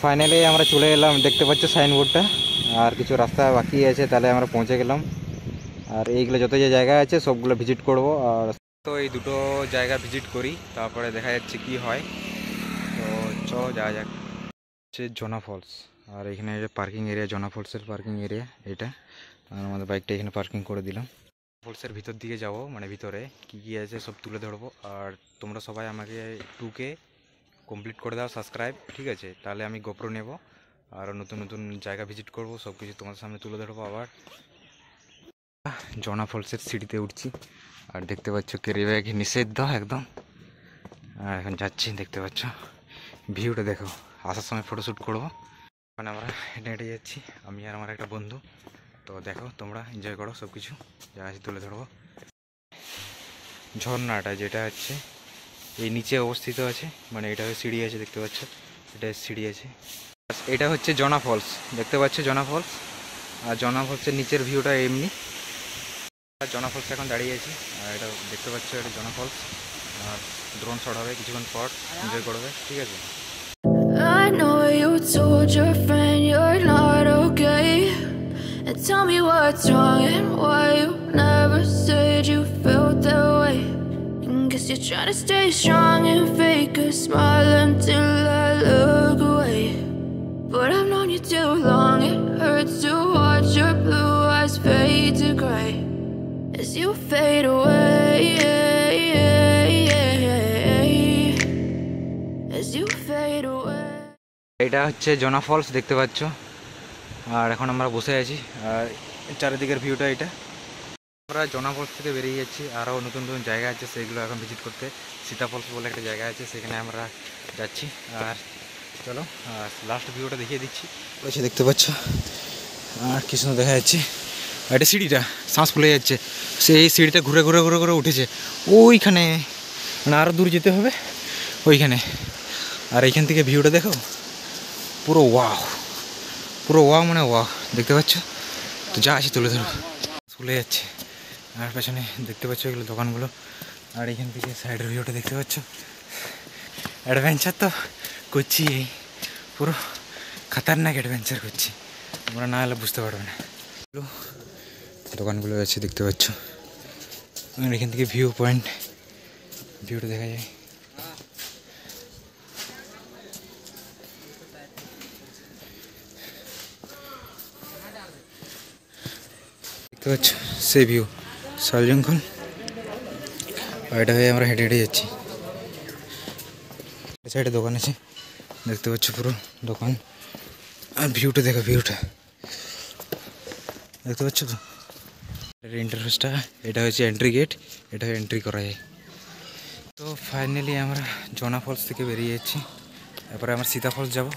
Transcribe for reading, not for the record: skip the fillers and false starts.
Finally আমরা চলে এলাম, দেখতে পাচ্ছ সাইনবোর্ডটা। আর কিছু রাস্তা বাকি আছে, তাহলে আমরা পৌঁছে গেলাম। আর এইগুলো যত যে জায়গা আছে সবগুলো ভিজিট করব। আর তো এই দুটো জায়গা ভিজিট করি, তারপরে দেখা যাচ্ছে কি হয়। তো চ যাওয়া যাক। হচ্ছে জোনা ফলস, আর এখানে পার্কিং এরিয়া, জোনা ফলসের পার্কিং এরিয়া এটা। আর আমাদের বাইকটা এখানে পার্কিং করে দিলাম। ফলসের ভিতর দিকে যাব, মানে ভিতরে কি কি আছে সব তুলে ধরবো। আর তোমরা সবাই আমাকে 2K কমপ্লিট করে দাও সাবস্ক্রাইব, ঠিক আছে? তাহলে আমি গোপ্রো নেব, আরও নতুন নতুন জায়গা ভিজিট করব, সব কিছু তোমার সামনে তুলে ধরবো। আবার জোনা ফলসের সিঁড়িতে উঠছি, আর দেখতে পাচ্ছ ক্যারি ব্যাগ নিষিদ্ধ একদম। আর এখন যাচ্ছি, দেখতে পাচ্ছ ভিউটা দেখো। আসার সময় ফটোশ্যুট করবো। মানে আমরা হেঁটে হেঁটে যাচ্ছি, আমি আর আমার একটা বন্ধু। তো দেখো তোমরা এনজয় করো, সব কিছু যা আছে তুলে ধরবো। ঝর্ণাটা যেটা হচ্ছে এই নিচে অবস্থিত আছে, মানে এটা সিঁড়ি আছে, দেখতে পাচ্ছ এটা সিঁড়ি আছে। এটা হচ্ছে জোনা ফলস, দেখতে পাচ্ছ জোনা ফলস। আর জোনা ফলসের নিচের ভিউটা এমনি। জোনা ফলস এখন দাঁড়িয়ে আছি, আর এটা দেখতে পাচ্ছ এটা জোনা ফলস। আর ড্রোন শট হবে কিছুক্ষণ পর, এনজয় করবে, ঠিক আছে? I know you told your friend you're not okay, and tell me what's wrong and why you never said you felt that way. And guess you're trying to stay strong and fake a smile until I look away. But I've known you too long, it hurts to watch your blue eyes fade to gray as you fade away, as you fade away. এটা হচ্ছে জোনা false, দেখতে পাচ্ছ। আর এখন আমরা বসে আছি, আর চারিদিকের ভিউটা এটা। আমরা জোনা ফলস থেকে বেরিয়ে যাচ্ছি, আরও নতুন নতুন জায়গা আছে, সেগুলো এখন ভিজিট করতে। সীতা ফলস বলে একটা জায়গা আছে, সেখানে আমরা যাচ্ছি। আর চলো লাস্ট ভিউটা দেখিয়ে দিচ্ছি। বলছি দেখতে পাচ্ছ, আর কিছু দেখা যাচ্ছে। এটা সিঁড়িটা শ্বাস ফুলে যাচ্ছে, সেই সিঁড়িটা ঘুরে ঘুরে ঘুরে ঘুরে উঠেছে ওইখানে, মানে আরও দূর যেতে হবে ওইখানে। আর এইখান থেকে ভিউটা দেখো, পুরো ওয়াও, পুরো ওয়াও, মানে ওয়াও, দেখতে পাচ্ছ। তো যা আছে তুলে ধরো, ফুলে যাচ্ছে। আর পেছনে দেখতে পাচ্ছ এগুলো দোকানগুলো। আর এখান থেকে সাইডের ভিউটা দেখতে পাচ্ছ। অ্যাডভেঞ্চার তো করছি, পুরো খতরনাক অ্যাডভেঞ্চার করছি, তোমরা না হলে বুঝতে পারবে না। দোকানগুলো আছে দেখতে পাচ্ছ। আর এখান থেকে ভিউ পয়েন্ট, ভিউটা দেখা যায়। দেখতে পাচ্ছ সেই ভিউ, শাল জঙ্গল। আর এটা হয়ে আমরা হেঁটে হেঁটে যাচ্ছি। সাইডে দোকান আছে, দেখতে পাচ্ছ পুরো দোকান। আর ভিউটা দেখো, ভিউটা দেখতে পাচ্ছ তো। এটার ইন্টারফেসটা, এটা হচ্ছে এন্ট্রি গেট, এটা এন্ট্রি করা যায়। তো ফাইনালি আমরা জোনা ফলস থেকে বেরিয়ে যাচ্ছি, তারপরে আমরা সীতা ফলস যাব।